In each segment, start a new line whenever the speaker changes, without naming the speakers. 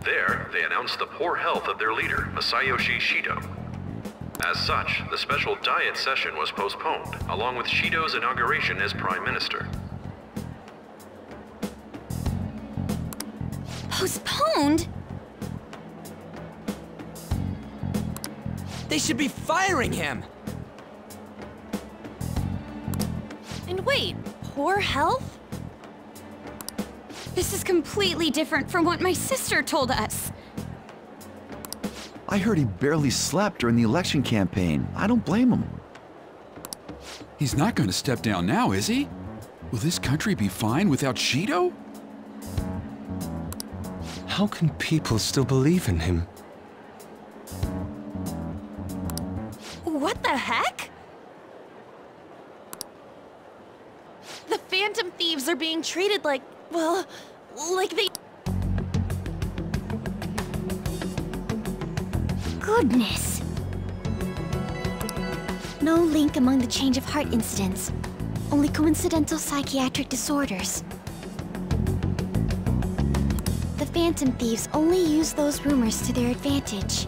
There, they announced the poor health of their leader, Masayoshi Shido. As such, the special diet session was postponed, along with Shido's inauguration as Prime Minister.
Postponed?
They should be firing him!
And wait, poor health? This is completely different from what my sister told us.
I heard he barely slept during the election campaign. I don't blame him.
He's not going to step down now, is he? Will this country be fine without Shido?
How can people still believe in him?
What the heck? The Phantom Thieves are being treated like, well, like they... Goodness. No link among the change of heart incidents. Only coincidental psychiatric disorders. The Phantom Thieves only use those rumors to their advantage.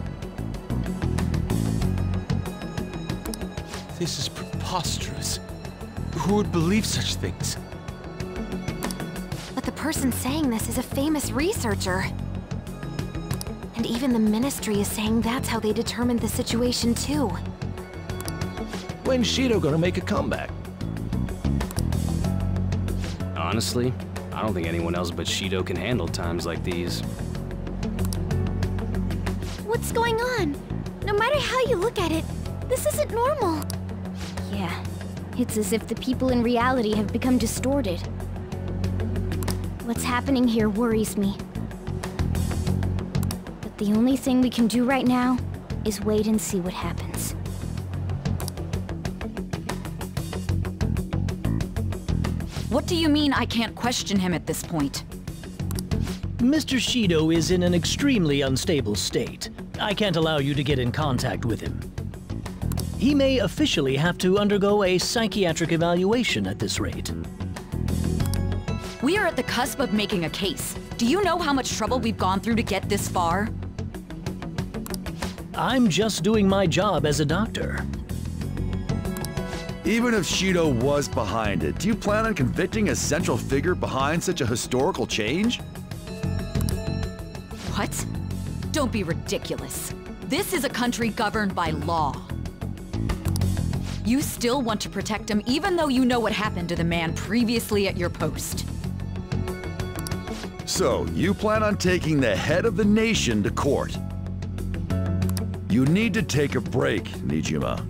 This is preposterous. Who would believe such things?
But the person saying this is a famous researcher. And even the Ministry is saying that's how they determined the situation too.
When's Shido gonna make a comeback?
Honestly, I don't think anyone else but Shido can handle times like these.
What's going on? No matter how you look at it, this isn't normal. Yeah, it's as if the people in reality have become distorted. What's happening here worries me. But the only thing we can do right now is wait and see what happens.
What do you mean I can't question him at this point?
Mr. Shido is in an extremely unstable state. I can't allow you to get in contact with him. He may officially have to undergo a psychiatric evaluation at this rate.
We are at the cusp of making a case. Do you know how much trouble we've gone through to get this far?
I'm just doing my job as a doctor.
Even if Shido was behind it, do you plan on convicting a central figure behind such a historical change?
What? Don't be ridiculous. This is a country governed by law. You still want to protect him even though you know what happened to the man previously at your post.
So, you plan on taking the head of the nation to court? You need to take a break, Nijima.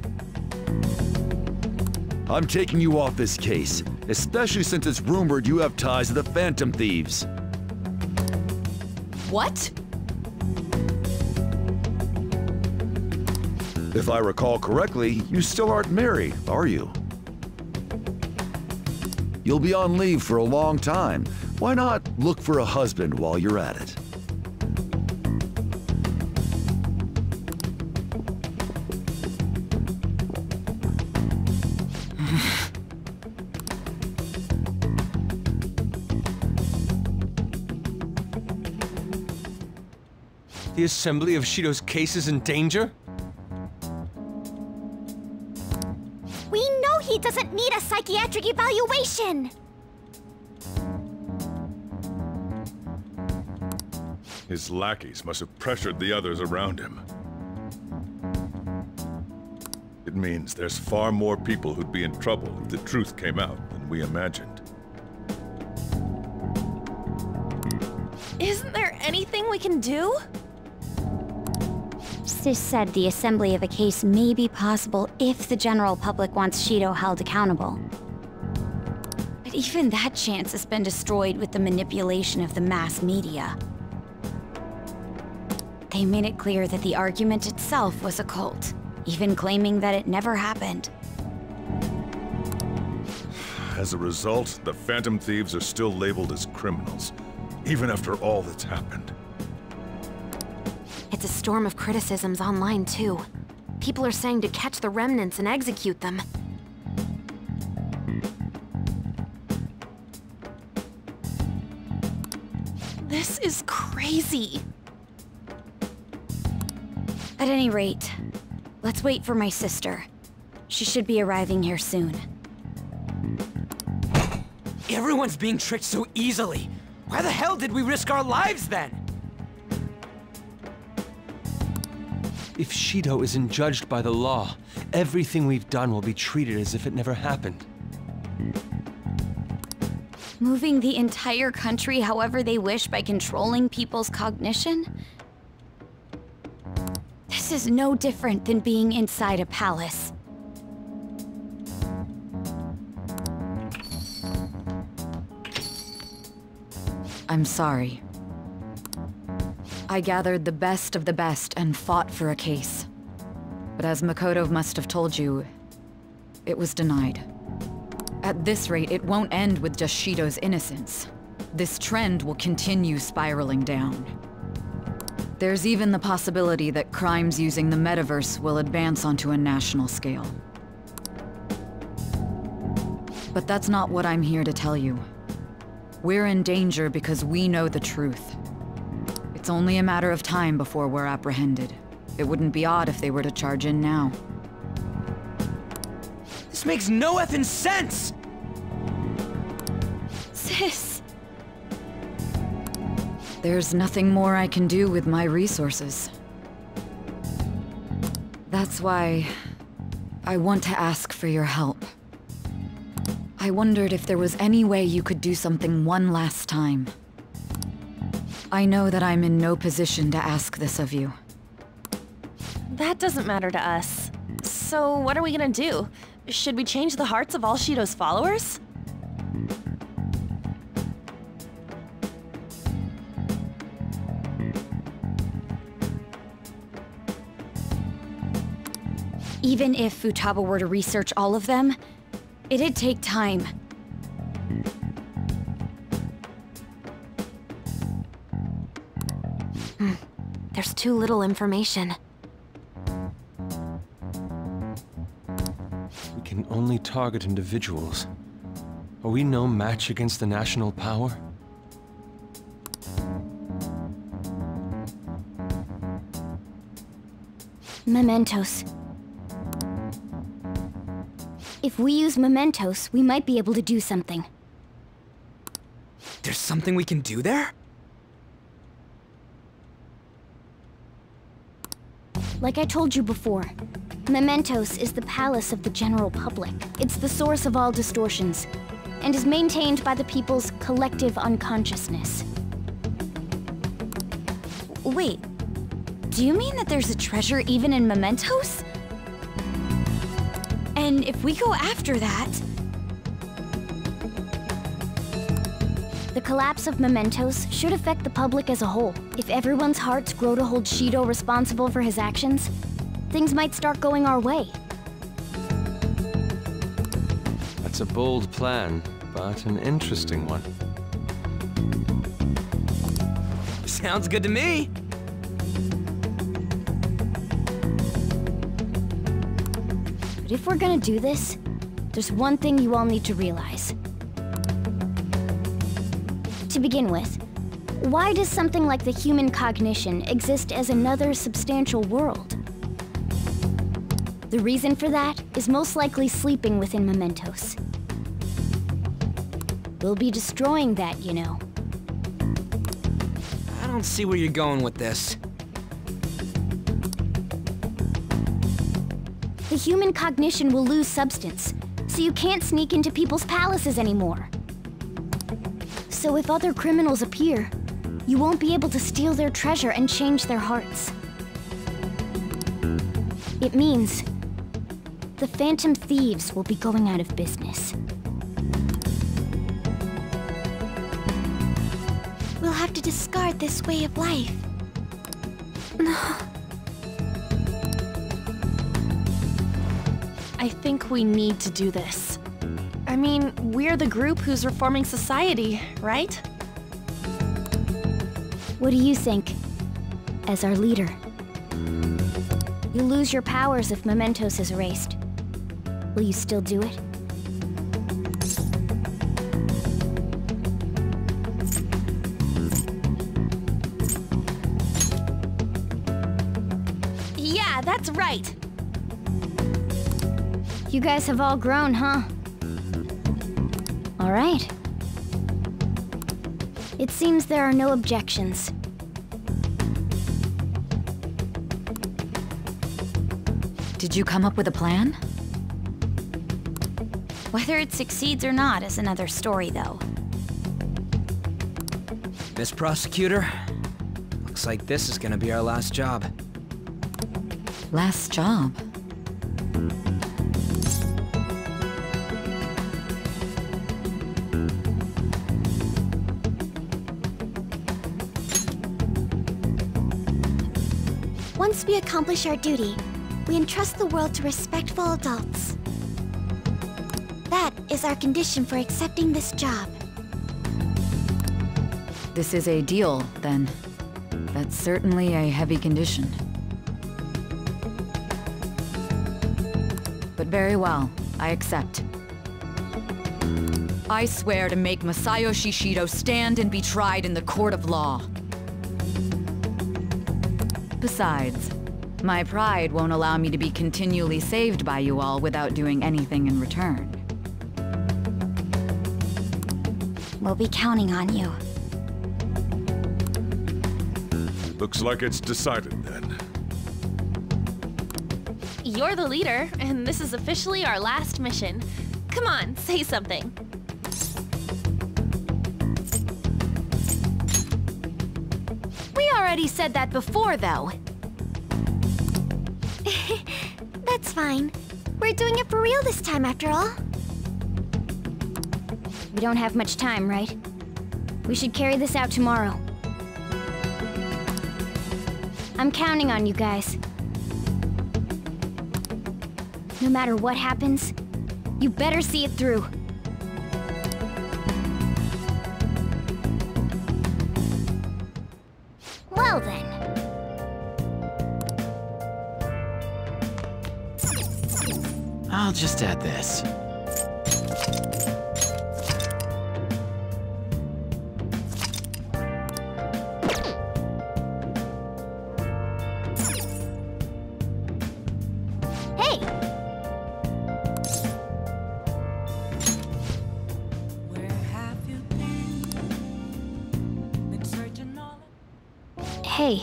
I'm taking you off this case, especially since it's rumored you have ties to the Phantom Thieves.
What?
If I recall correctly, you still aren't married, are you? You'll be on leave for a long time. Why not look for a husband while you're at it?
The assembly of Shido's case is in danger?
We know he doesn't need a psychiatric evaluation!
His lackeys must have pressured the others around him. It means there's far more people who'd be in trouble if the truth came out than we imagined.
Isn't there anything we can do? Sis said the assembly of a case may be possible if the general public wants Shido held accountable. But even that chance has been destroyed with the manipulation of the mass media. They made it clear that the argument itself was a cult, even claiming that it never happened.
As a result, the Phantom Thieves are still labeled as criminals, even after all that's happened.
It's a storm of criticisms online, too. People are saying to catch the remnants and execute them. This is crazy. At any rate, let's wait for my sister. She should be arriving here soon.
Everyone's being tricked so easily. Why the hell did we risk our lives then?
If Shido isn't judged by the law, everything we've done will be treated as if it never happened.
Moving the entire country however they wish by controlling people's cognition? This is no different than being inside a palace.
I'm sorry. I gathered the best of the best and fought for a case. But as Makoto must have told you, it was denied. At this rate, it won't end with just Shido's innocence. This trend will continue spiraling down. There's even the possibility that crimes using the metaverse will advance onto a national scale. But that's not what I'm here to tell you. We're in danger because we know the truth. It's only a matter of time before we're apprehended. It wouldn't be odd if they were to charge in now.
This makes no effing sense!
Sis!
There's nothing more I can do with my resources. That's why I want to ask for your help. I wondered if there was any way you could do something one last time. I know that I'm in no position to ask this of you.
That doesn't matter to us. So what are we gonna do? Should we change the hearts of all Shido's followers?
Even if Futaba were to research all of them, it'd take time.
There's too little information.
We can only target individuals. Are we no match against the national power?
Mementos. If we use mementos, we might be able to do something.
There's something we can do there?
Like I told you before, Mementos is the palace of the general public. It's the source of all distortions, and is maintained by the people's collective unconsciousness. Wait, do you mean that there's a treasure even in Mementos? And if we go after that... The collapse of Mementos should affect the public as a whole. If everyone's hearts grow to hold Shido responsible for his actions, things might start going our way.
That's a bold plan, but an interesting one.
Sounds good to me!
But if we're gonna do this, there's one thing you all need to realize. To begin with, why does something like the human cognition exist as another substantial world? The reason for that is most likely sleeping within Mementos. We'll be destroying that, you know.
I don't see where you're going with this.
The human cognition will lose substance, so you can't sneak into people's palaces anymore. So if other criminals appear, you won't be able to steal their treasure and change their hearts. It means the Phantom Thieves will be going out of business. We'll have to discard this way of life.
I think we need to do this. I mean, we're the group who's reforming society, right?
What do you think, as our leader? You lose your powers if Mementos is erased. Will you still do it?
That's right.
You guys have all grown, huh? All right. It seems there are no objections.
Did you come up with a plan?
Whether it succeeds or not is another story, though.
Miss Prosecutor, looks like this is gonna be our last job.
Last job?
Once we accomplish our duty, we entrust the world to respectful adults. That is our condition for accepting this job.
This is a deal, then. That's certainly a heavy condition. But very well, I accept. I swear to make Masayoshi Shido stand and be tried in the court of law. Besides, my pride won't allow me to be continually saved by you all without doing anything in return.
We'll be counting on you.
Looks like it's decided then.
You're the leader, and this is officially our last mission. Come on, say something.
We already said that before, though. That's fine. We're doing it for real this time, after all. We don't have much time, right? We should carry this out tomorrow. I'm counting on you guys. No matter what happens, you better see it through. Well then.
I'll just add this.
Hey.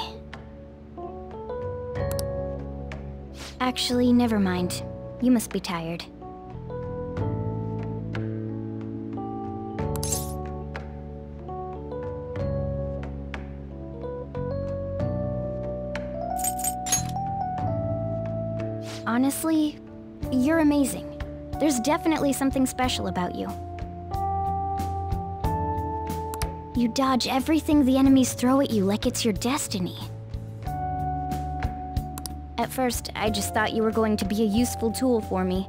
Actually, never mind. You must be tired. Honestly, you're amazing. There's definitely something special about you. You dodge everything the enemies throw at you like it's your destiny. At first, I just thought you were going to be a useful tool for me.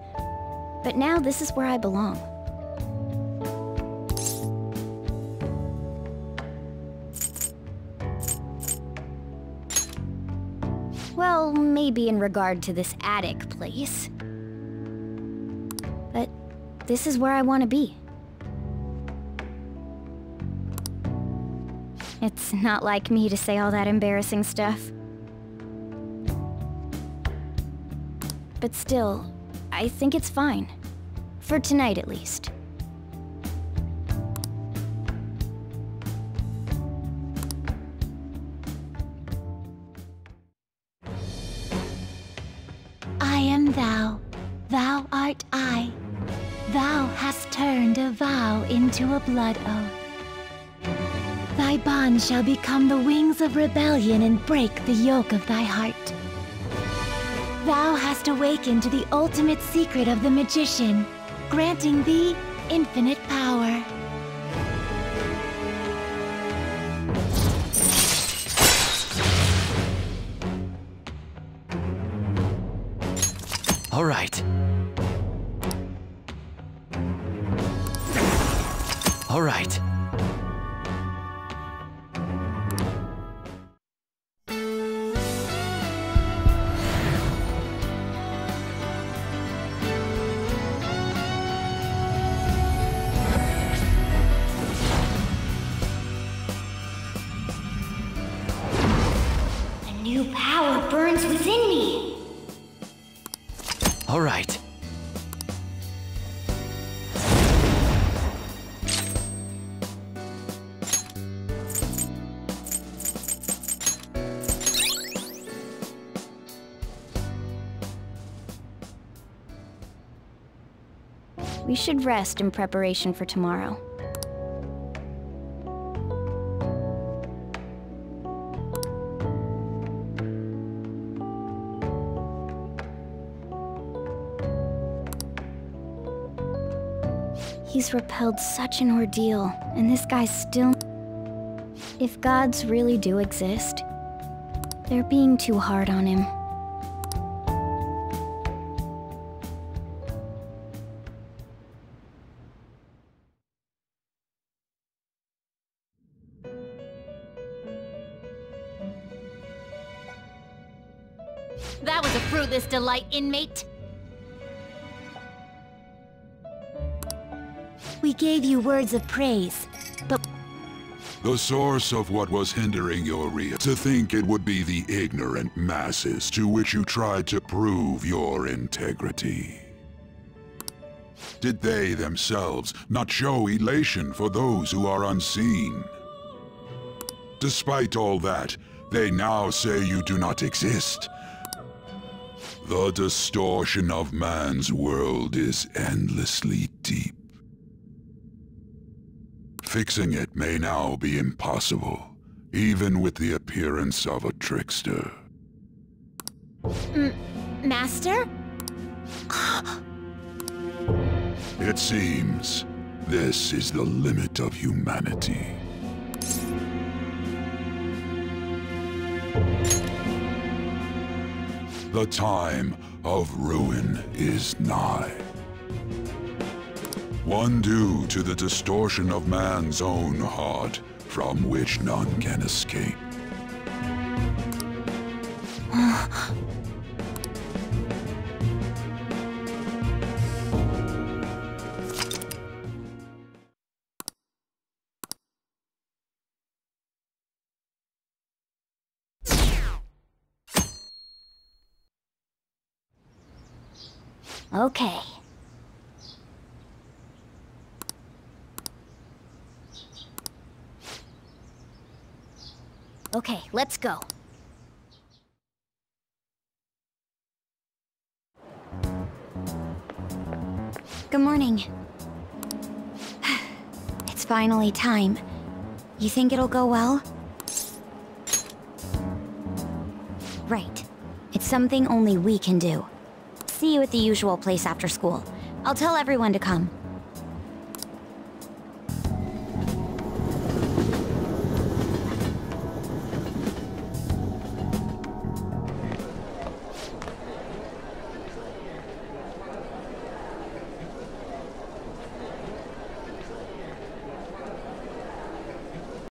But now this is where I belong. Well, maybe in regard to this attic place. But this is where I want to be. It's not like me to say all that embarrassing stuff. But still, I think it's fine. For tonight, at least.
I am thou, thou art I. Thou hast turned a vow into a blood oath. Thy bond shall become the wings of rebellion and break the yoke of thy heart. Thou hast awakened to the ultimate secret of the magician, granting thee infinite power.
All right. All right.
New power burns within me.
All right.
We should rest in preparation for tomorrow. He's repelled such an ordeal, and this guy's still... If gods really do exist, they're being too hard on him.
That was a fruitless delight, inmate. We gave you words of praise, but...
The source of what was hindering your to think it would be the ignorant masses to which you tried to prove your integrity. Did they themselves not show elation for those who are unseen? Despite all that, they now say you do not exist. The distortion of man's world is endlessly deep. Fixing it may now be impossible, even with the appearance of a trickster.
Master?
It seems this is the limit of humanity. The time of ruin is nigh. One due to the distortion of man's own heart, from which none can escape.
Okay. Okay, let's go. Good morning. It's finally time. You think it'll go well? Right. It's something only we can do. See you at the usual place after school. I'll tell everyone to come.